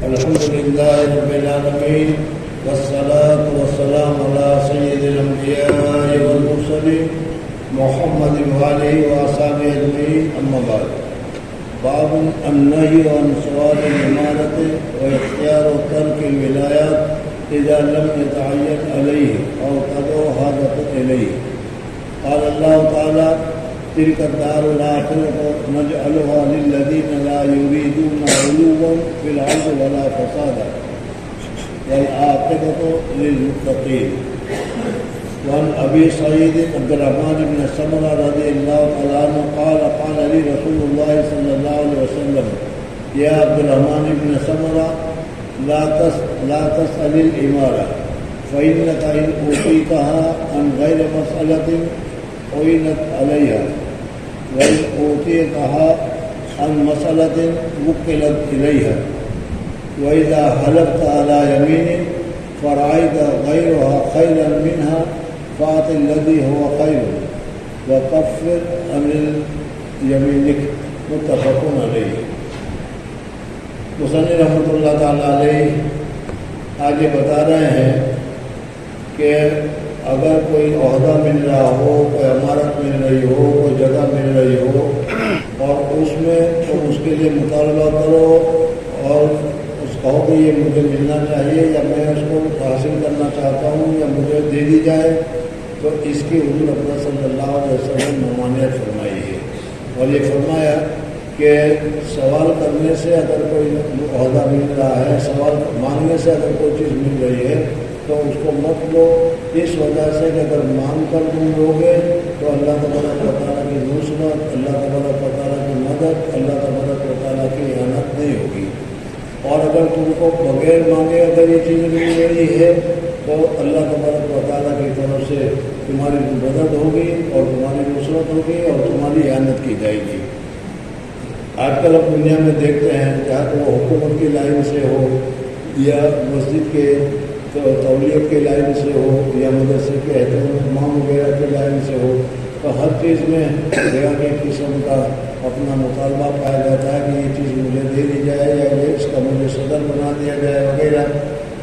الحمد لله رب العالمين والصلاة والسلام على سيد الأنبياء والمرسلين محمد وآله وأصحابه أجمعين أما بعد. باب النهي عن سؤال الإمارة واختيار ترك الولايات إذا لم يتعين عليه أو تدعو حاجة إليه. قال الله تعالى: تلك الدار الآخرة نجعلها للذين لا يريدون علوا في الأرض ولا فسادا والعاقبة للمتقين. وعن أبي سعيد عبد الرحمن بن سمرة رضي الله تعالى عنه قال: قال لي رسول الله صلى الله عليه وسلم: يا عبد الرحمن بن سمرة لا تسأل الإمارة فإنك إن أوتيتها عن غير مسألة عينت عليها، وإن أوتيتها عن مسألة وكلت إليها. وإذا حلفت على يمين فرأيت غيرها خيرا منها فأعط الذي هو خير وكفر عن يمينك. متفق علیہ. مصنف رحمۃ اللہ تعالیٰ علیہ آگے بتا رہے ہیں کہ اگر کوئی عہدہ مل رہا ہو، کوئی عمارت مل رہی ہو، کوئی جگہ مل رہی ہو اور اس میں تم اس کے لیے مطالبہ کرو اور اس کہو کہ یہ مجھے ملنا چاہیے یا میں اس کو حاصل کرنا چاہتا ہوں یا مجھے دے دی جائے، تو اس کی حضور اکرم صلی اللہ علیہ وسلم نے ممانعت فرمائی ہے. اور یہ فرمایا کہ سوال کرنے سے اگر کوئی عہدہ مل رہا ہے، سوال مانگنے سے اگر کوئی چیز مل رہی ہے تو اس کو مت لو، اس وجہ سے کہ اگر مانگ کر تم لوگے تو اللہ تبارک و تعالیٰ کی نصرت، اللہ تبارک و تعالیٰ کی مدد، اللہ تبارک و تعالیٰ کی اعانت نہیں ہوگی. اور اگر تم کو بغیر مانگے اگر یہ چیز مل رہی ہے تو اللہ تبارک و تعالیٰ کی طرف سے تمہاری مدد ہوگی اور تمہاری نصرت ہوگی اور تمہاری اعانت کی جائے گی. آج کل ہم دنیا میں دیکھتے ہیں، چاہے تو وہ حکومت کی لائن سے ہو یا مسجد کے تولیت کے لائن سے ہو یا مدرسے کے اہتمام وغیرہ کے لائن سے ہو، تو ہر چیز میں جگہ کے قسم کا اپنا مطالبہ پایا جاتا ہے کہ یہ چیز مجھے دے دی جائے یا اس کا مجھے صدر بنا دیا جائے وغیرہ.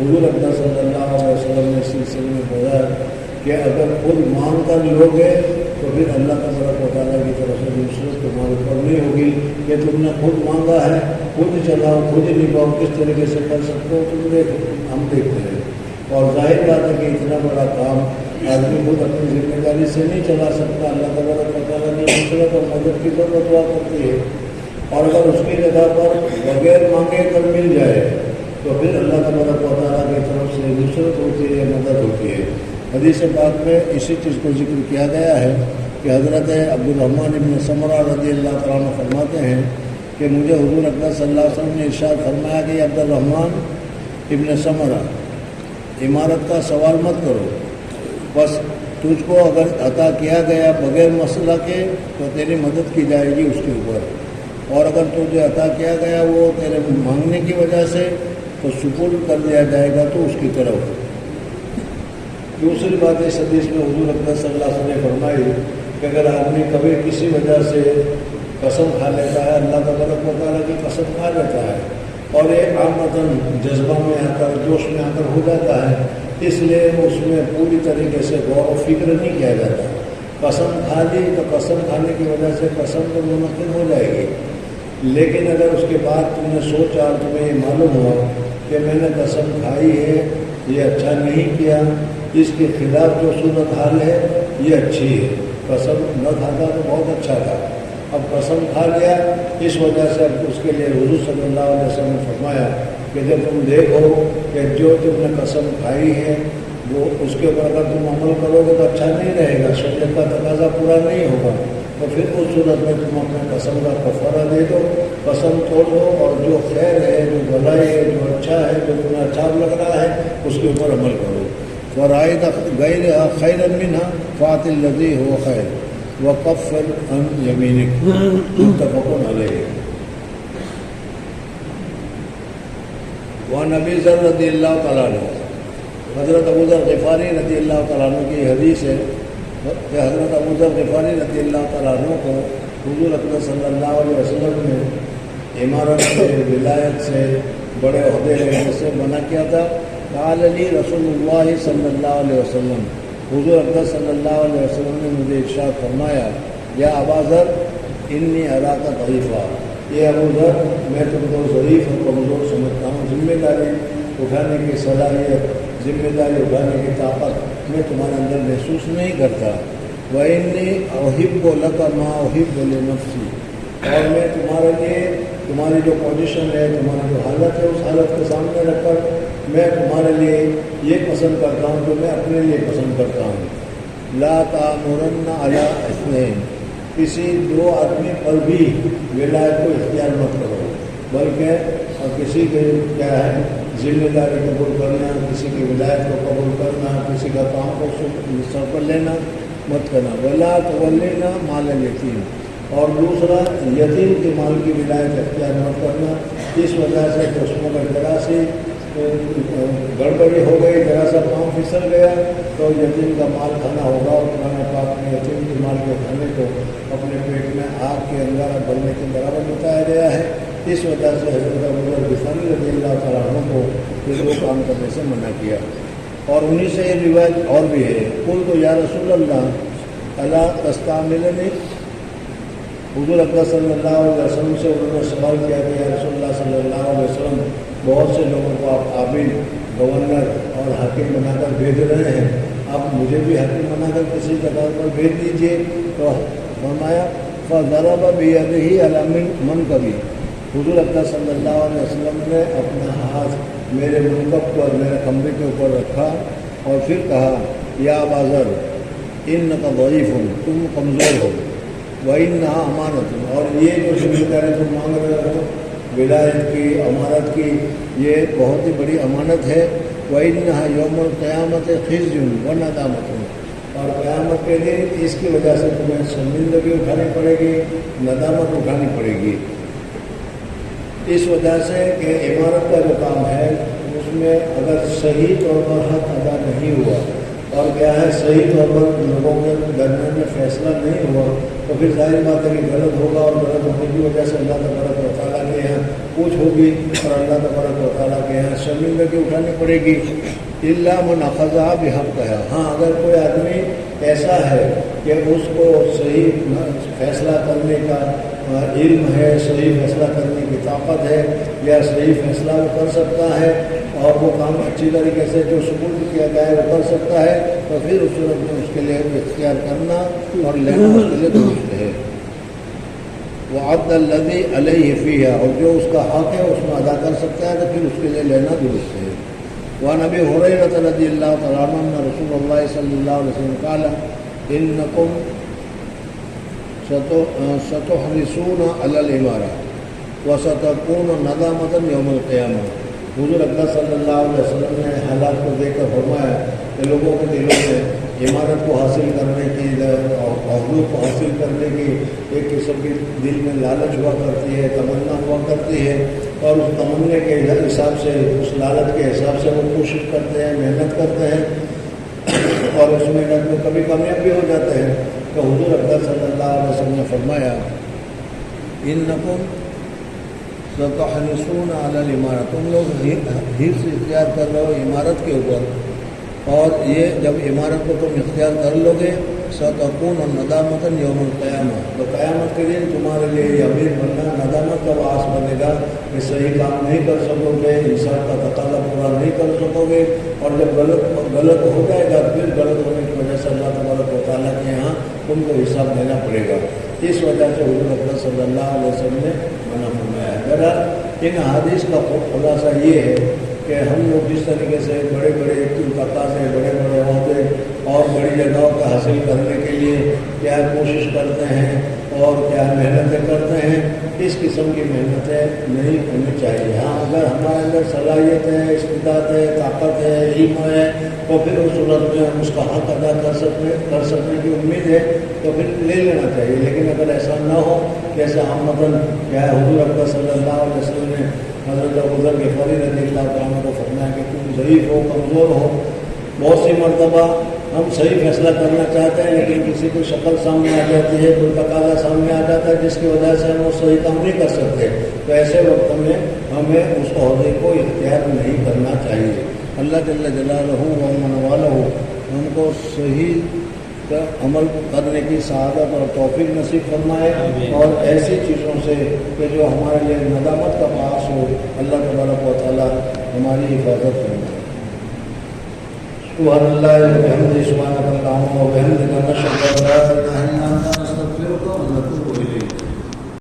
حضور اکرم صلی اللہ علیہ وسلم نے اس سلسلے میں بتایا کہ اگر خود مانگ کر لوگے تو پھر اللہ تبارک و تعالیٰ کی طرف سے نصرت تمہارے اوپر نہیں ہوگی کہ تم نے خود مانگا ہے، خود چلاؤ، خود نبھاؤ، کس طریقے سے کر سکتے ہو تم دیکھو. ہم دیکھتے ہیں اور ظاہر بات ہے کہ اتنا بڑا کام آدمی خود اپنی ذمہ داری سے نہیں چلا سکتا. اللہ تبارک و تعالیٰ کی نصرت اور مدد کی ضرورت ہوا کرتی ہے. اور اگر اس کی جگہ پر بغیر مانگے کر مل جائے تو پھر اللہ تبارک و تعالیٰ کی طرف سے نصرت ہوتی ہے، مدد ہوتی ہے. حدیث پاک میں اسی چیز کو ذکر کیا گیا ہے کہ حضرت عبد الرحمن ابن سمرہ رضی اللہ تعالیٰ عنہ فرماتے ہیں کہ مجھے حضور اکرم صلی اللہ علیہ وسلم نے ارشاد فرمایا کہ عبد الرحمن ابن سمرہ، عمارت کا سوال مت کرو، بس تجھ کو اگر عطا کیا گیا بغیر مسئلہ کے تو تیری مدد کی جائے گی اس کے اوپر، اور اگر تجھے عطا کیا گیا وہ تیرے مانگنے کی وجہ سے تو سپرد کر دیا جائے گا تو اس کی طرف. دوسری بات اس حدیث میں حضور اکرم صلی اللہ علیہ وسلم نے فرمائی کہ اگر آدمی کبھی کسی وجہ سے قسم کھا لیتا ہے، اللہ تبارک و تعالیٰ کی قسم کھا لیتا ہے اور ایک عامتاً جذبہ میں آ کر، جوش میں آ کر ہو جاتا ہے، اس لیے اس میں پوری طریقے سے غور و فکر نہیں کیا جاتا. قسم کھا لی تو قسم کھانے کی وجہ سے قسم تو منعقد ہو جائے گی، لیکن اگر اس کے بعد تم نے سوچا اور تمہیں یہ معلوم ہوا کہ میں نے قسم کھائی ہے، یہ اچھا نہیں کیا، اس کے خلاف جو صورت حال ہے یہ اچھی ہے، قسم نہ کھاتا تو بہت اچھا تھا، اب قسم کھا لیا، اس وجہ سے اب اس کے لیے حضور صلی اللہ علیہ وسلم نے فرمایا کہ جب تم دیکھو کہ جو تم نے قسم کھائی ہے وہ اس کے اوپر اگر تم عمل کرو گے تو اچھا نہیں رہے گا، شریعت کا تقاضا پورا نہیں ہوگا، تو پھر اس صورت میں تم اپنے قسم کا کفارہ دے دو، قسم توڑ دو اور جو خیر ہے، جو بھلائی ہے، جو اچھا ہے، جو تمہیں اچھا لگ رہا ہے اس کے اوپر عمل کرو. ورأيت غيرها خيرا منها فأعط الذي هو خير وكفر عن يمينك. متفق عليه. وعن أبي ذر رضي الله تعالى عنه، حضرت ابو ذر غفاری رضی اللہ تعالیٰ عنہ کی حدیث ہے کہ حضرت ابو ذر غفاری رضی اللہ تعالیٰ عنہ کو حضور اکرم صلی اللہ علیہ وسلم نے इमारत से, विलायत से, बड़े ओहदे से मना किया था। क़ाल ली रसूलुल्लाह सल्लल्लाहु अलैहि वसल्लम, हुज़ूर अक़दस सल्लल्लाहु अलैहि वसल्लम ने मुझे इरशाद फरमाया, या अबा ज़र इन्नी अराका ज़ईफ़ा, ये अबू ज़र मैं तुमको ज़ईफ़ और कमज़ोर समझता हूँ, जिम्मेदारी उठाने की सलाहियत, जिम्मेदारी उठाने की ताकत मैं तुम्हारे अंदर महसूस नहीं करता। व इन्नी उहिब्बु लका मा उहिब्बु लिनफ़्सी, और मैं तुम्हारे लिए तुम्हारी जो पोजीशन है, तुम्हारी जो हालत है, उस हालत के सामने रखकर मैं तुम्हारे लिए ये पसंद करता हूँ जो मैं अपने लिए पसंद करता हूँ। ला तामुरन्ना अला इस्नैन, किसी दो आदमी पर भी विलायत को इख्तियार मत करो, बल्कि और किसी के क्या है जिम्मेदारी कबूल करना, किसी की विलायत को कबूल करना, किसी का काम को सर पर लेना मत करना। वला तवल्लिना माल यतीम, और दूसरा यतीम के माल की विलायत इख्तियार मत करना। इस वजह से कि उसमें अगर जरा सी गड़बड़ी हो गई, जरा सा पाँव फिसल गया तो यतीम का माल खाना होगा। और पुराने पाक में यतीम के माल के खाने को अपने पेट में आग के अंगारा बनने के बराबर बताया गया है। इस वजह से हज़रत अबू ग़िफ़ारी रज़ियल्लाहु तआला अन्हु को फिर वो काम करने से मना किया। और उन्हीं से ये रिवायत और भी है, कुल तो या रसूल अल्लाह अला तस्तामिलनी, हुज़ूर अक़दस सल्लल्लाहु अलैहि वसल्लम से उन्होंने सवाल किया कि या रसूलल्लाह सल्लल्लाहु अलैहि वसल्लम, बहुत से लोगों को आप आबिद, गवर्नर और हाकिम बनाकर भेज रहे हैं, आप मुझे भी हाकिम बनाकर किसी जगह पर भेज दीजिए। तो फरमाया फ़ज़रब बियदिही अला मनकबी, हुज़ूर अक़दस सल्लल्लाहु अलैहि वसल्लम ने अपना हाथ मेरे मनकब पर, मेरे कमरे के ऊपर रखा और फिर कहा, या अबा ज़र इन्नका ज़ईफ़ुन, तुम कमज़ोर हो, व इन्नहा अमानतुन, और ये जो जिम्मेदारी तुम मांग रहे हो विलायत की, अमानत की, ये बहुत ही बड़ी अमानत है। व इन्नहा यौमुल क़यामत ख़िज़्युन व नदामतुन, और क़यामत के दिन इसकी वजह से तुम्हें शर्मिंदगी उठानी पड़ेगी, नदामत उठानी पड़ेगी। इस वजह से कि इमारत का जो काम है उसमें अगर सही तौर पर हक अदा नहीं हुआ और क्या है सही तौर पर लोगों के दरमियान में फैसला नहीं हुआ, तो फिर जाहिर बात है कि गलत होगा, और गलत होने की वजह से अल्लाह तबारक व तआला के यहाँ कुछ होगी और अल्लाह तबारक व तआला के यहाँ शर्मिंदगी उठानी पड़ेगी। इल्ला मन अख़ज़हा बिहक़्क़िहा, हाँ अगर कोई आदमी ऐसा है कि उसको सही फैसला करने का इल्म है, सही फैसला करने की ताकत है, या सही फैसला वो कर सकता है और वो काम अच्छी तरीके से जो सुपुर्द किया जाए वो कर सकता है, तो फिर उस सूरत में उसके लिए इख्तियार करना और लेना उसके लिए दुरुस्त है। वअद्दल्लज़ी अलैहि फ़ीहा, और जो उसका हक़ है उसमें अदा कर सकता है तो फिर उसके लिए लेना दुरुस्त है। वअन अबी हुरैरा रज़ियल्लाहु तआला अन्हु अन्ना रसूलल्लाह सल्लल्लाहु अलैहि वसल्लम क़ाल इन्नकुम सतुहरिसून अलल इमारा व सतकून नदामतन यौमल क़ियामा। हुज़ूर अक़दस सल्लल्लाहु अलैहि वसल्लम ने हालात को देखकर फरमाया कि लोगों के दिलों में इमारत को हासिल करने की, अहदों को हासिल करने की एक किस्म की दिल में लालच हुआ करती है, तमन्ना हुआ करती है, और उस तमन्ने के हिसाब से, उस लालच के हिसाब से वो कोशिश करते हैं, मेहनत करते हैं और उस मेहनत में कभी कामयाब भी हो जाते हैं। तो हुज़ूर अक़दस सल्लल्लाहु अलैहि वसल्लम ने फरमाया इन्नकुम सतहरिसून अलल इमारत, तुम लोग हिर्स इख्तियार कर रहे हो इमारत के ऊपर, और ये जब इमारत को तुम इख्तियार कर लोगे सतकून और नदामतन यौमुल क़यामा, तो क़यामत के दिन तुम्हारे लिए ये अमीर बनना नदामत का बास बनेगा कि सही काम नहीं कर सकोगे, इंसान का तकाज़ा पूरा नहीं कर सकोगे, और जब गलत हो जाएगा फिर गलत होने की वजह से अल्लाह तबारक व तआला के यहाँ तुमको हिसाब देना पड़ेगा। इस वजह से हुज़ूर अक़दस सल्लल्लाहु अलैहि वसल्लम ने मना फरमाया है। बहरहाल इन हदीस का खुलासा ये है कि हम लोग जिस तरीके से बड़े बड़े तकाज़े, बड़े बड़े ओहदे और बड़ी जगहों को हासिल करने के लिए क्या कोशिश करते हैं और क्या मेहनतें करते हैं, इस किस्म की मेहनतें नहीं होनी चाहिए। हाँ अगर हमारे अंदर सलाहियत है, इस्तिदात है, ताकत है, इल्म है, तो फिर उस सूरत में हम उसका हक़ अदा कर सकने की उम्मीद है तो फिर ले लेना चाहिए। लेकिन अगर ऐसा न हो, जैसे अहमदन क्या है हुज़ूर अक़दस सल्लल्लाहु अलैहि वसल्लम ने हज़रत अबू ज़र ग़िफ़ारी रज़ियल्लाहु तआला अन्हु को फरमाया कि तुम ज़ईफ़ हो, कमज़ोर हो, बहुत सी मरतबा ہم صحیح فیصلہ کرنا چاہتے ہیں لیکن کسی کو شکل سامنے آ جاتی ہے، کوئی تقاضا سامنے آ جاتا ہے جس کی وجہ سے ہم وہ صحیح کام نہیں کر سکتے، تو ایسے وقت میں ہمیں اس عہدے کو اختیار نہیں کرنا چاہیے۔ اللہ جل جلالہ و من والہ ہم کو صحیح کا عمل کرنے کی سعادت اور توفیق نصیب فرمائے، اور ایسی چیزوں سے کہ جو ہمارے لیے ندامت کا باعث ہو، اللہ تبارک و تعالیٰ ہماری حفاظت فرمائے۔ سبحان اللہ و بحمدہ، سبحانک اللہم و بحمدک، نشہد ان لا الہ الا انت، نستغفرک و نتوب الیک۔